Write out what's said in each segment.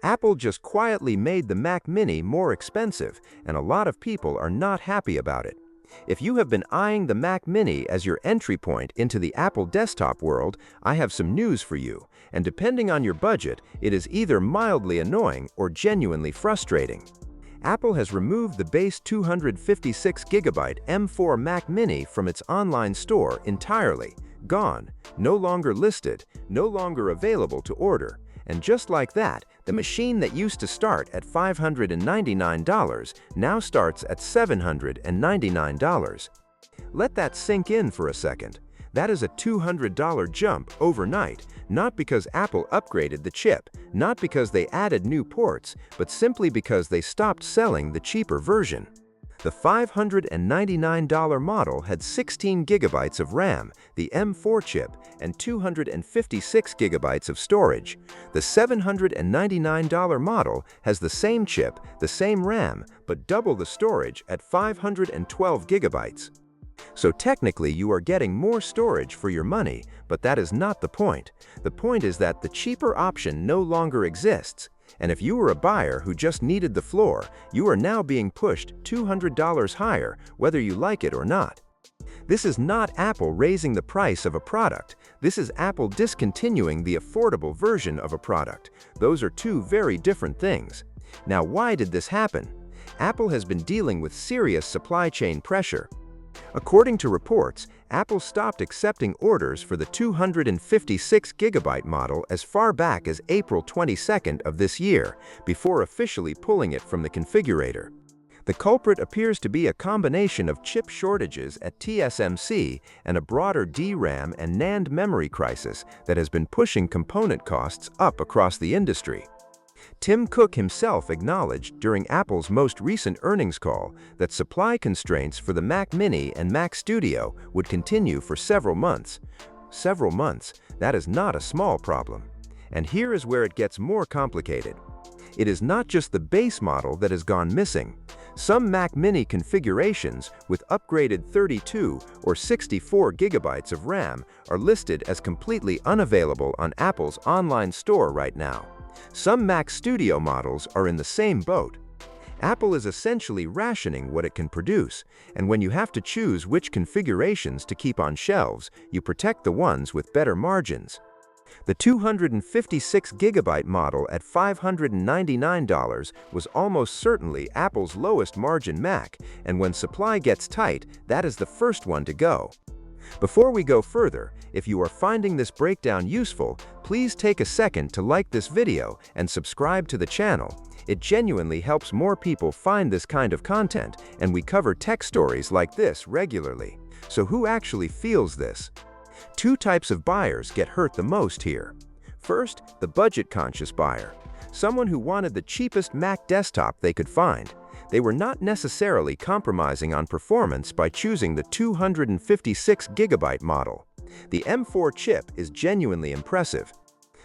Apple just quietly made the Mac Mini more expensive, and a lot of people are not happy about it. If you have been eyeing the Mac Mini as your entry point into the Apple desktop world, I have some news for you, and depending on your budget, it is either mildly annoying or genuinely frustrating. Apple has removed the base 256GB M4 Mac Mini from its online store entirely. Gone, no longer listed, no longer available to order. And just like that, the machine that used to start at $599 now starts at $799. Let that sink in for a second. That is a $200 jump overnight, not because Apple upgraded the chip, not because they added new ports, but simply because they stopped selling the cheaper version. The $599 model had 16 GB of RAM, the M4 chip, and 256 GB of storage. The $799 model has the same chip, the same RAM, but double the storage at 512 GB. So technically you are getting more storage for your money, but that is not the point. The point is that the cheaper option no longer exists. And if you were a buyer who just needed the floor, you are now being pushed $200 higher, whether you like it or not. This is not Apple raising the price of a product. This is Apple discontinuing the affordable version of a product. Those are two very different things. Now, why did this happen? Apple has been dealing with serious supply chain pressure. According to reports, Apple stopped accepting orders for the 256GB model as far back as April 22nd of this year, before officially pulling it from the configurator. The culprit appears to be a combination of chip shortages at TSMC and a broader DRAM and NAND memory crisis that has been pushing component costs up across the industry. Tim Cook himself acknowledged during Apple's most recent earnings call that supply constraints for the Mac Mini and Mac Studio would continue for several months. Several months, that is not a small problem. And here is where it gets more complicated. It is not just the base model that has gone missing. Some Mac Mini configurations with upgraded 32 or 64 GB of RAM are listed as completely unavailable on Apple's online store right now. Some Mac Studio models are in the same boat. Apple is essentially rationing what it can produce, and when you have to choose which configurations to keep on shelves, you protect the ones with better margins. The 256GB model at $599 was almost certainly Apple's lowest margin Mac, and when supply gets tight, that is the first one to go. Before we go further, if you are finding this breakdown useful, please take a second to like this video and subscribe to the channel. It genuinely helps more people find this kind of content, and we cover tech stories like this regularly. So who actually feels this? Two types of buyers get hurt the most here. First, the budget-conscious buyer. Someone who wanted the cheapest Mac desktop they could find. They were not necessarily compromising on performance by choosing the 256GB model. The M4 chip is genuinely impressive.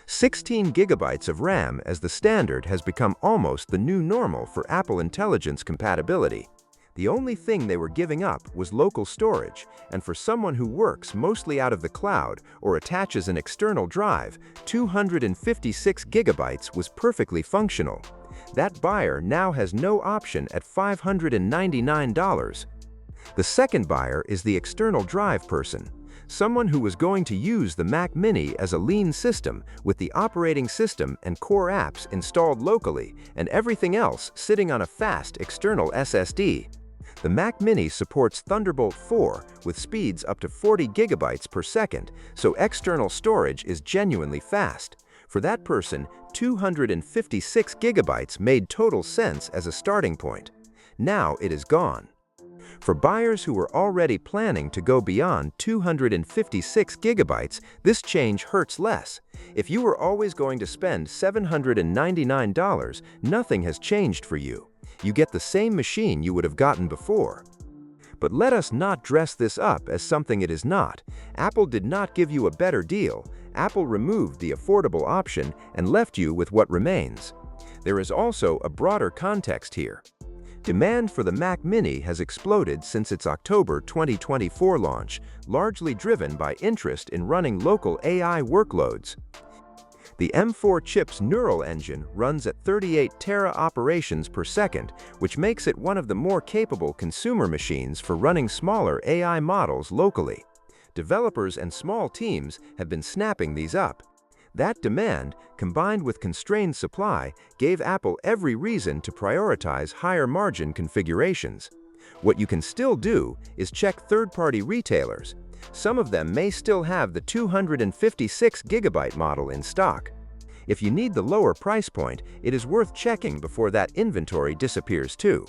16 GB of RAM as the standard has become almost the new normal for Apple Intelligence compatibility. The only thing they were giving up was local storage, and for someone who works mostly out of the cloud or attaches an external drive, 256 GB was perfectly functional. That buyer now has no option at $599. The second buyer is the external drive person, someone who was going to use the Mac Mini as a lean system with the operating system and core apps installed locally and everything else sitting on a fast external SSD. The Mac Mini supports Thunderbolt 4 with speeds up to 40 GB per second, so external storage is genuinely fast. For that person, 256 GB made total sense as a starting point. Now it is gone. For buyers who were already planning to go beyond 256 GB, this change hurts less. If you were always going to spend $799, nothing has changed for you. You get the same machine you would have gotten before. But let us not dress this up as something it is not. Apple did not give you a better deal. Apple removed the affordable option and left you with what remains. There is also a broader context here. Demand for the Mac Mini has exploded since its October 2024 launch, largely driven by interest in running local AI workloads. The M4 chip's neural engine runs at 38 tera operations per second, which makes it one of the more capable consumer machines for running smaller AI models locally. Developers and small teams have been snapping these up. That demand, combined with constrained supply, gave Apple every reason to prioritize higher-margin configurations. What you can still do is check third-party retailers. Some of them may still have the 256GB model in stock. If you need the lower price point, it is worth checking before that inventory disappears too.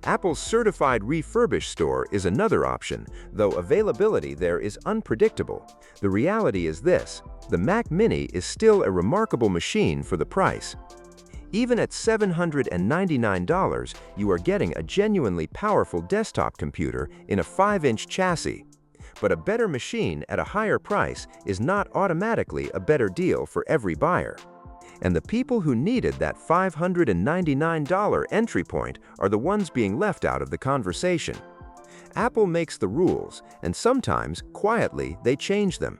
Apple's certified refurbished store is another option, though availability there is unpredictable. The reality is this: the Mac Mini is still a remarkable machine for the price. Even at $799, you are getting a genuinely powerful desktop computer in a 5-inch chassis. But a better machine at a higher price is not automatically a better deal for every buyer. And the people who needed that $599 entry point are the ones being left out of the conversation. Apple makes the rules, and sometimes, quietly, they change them.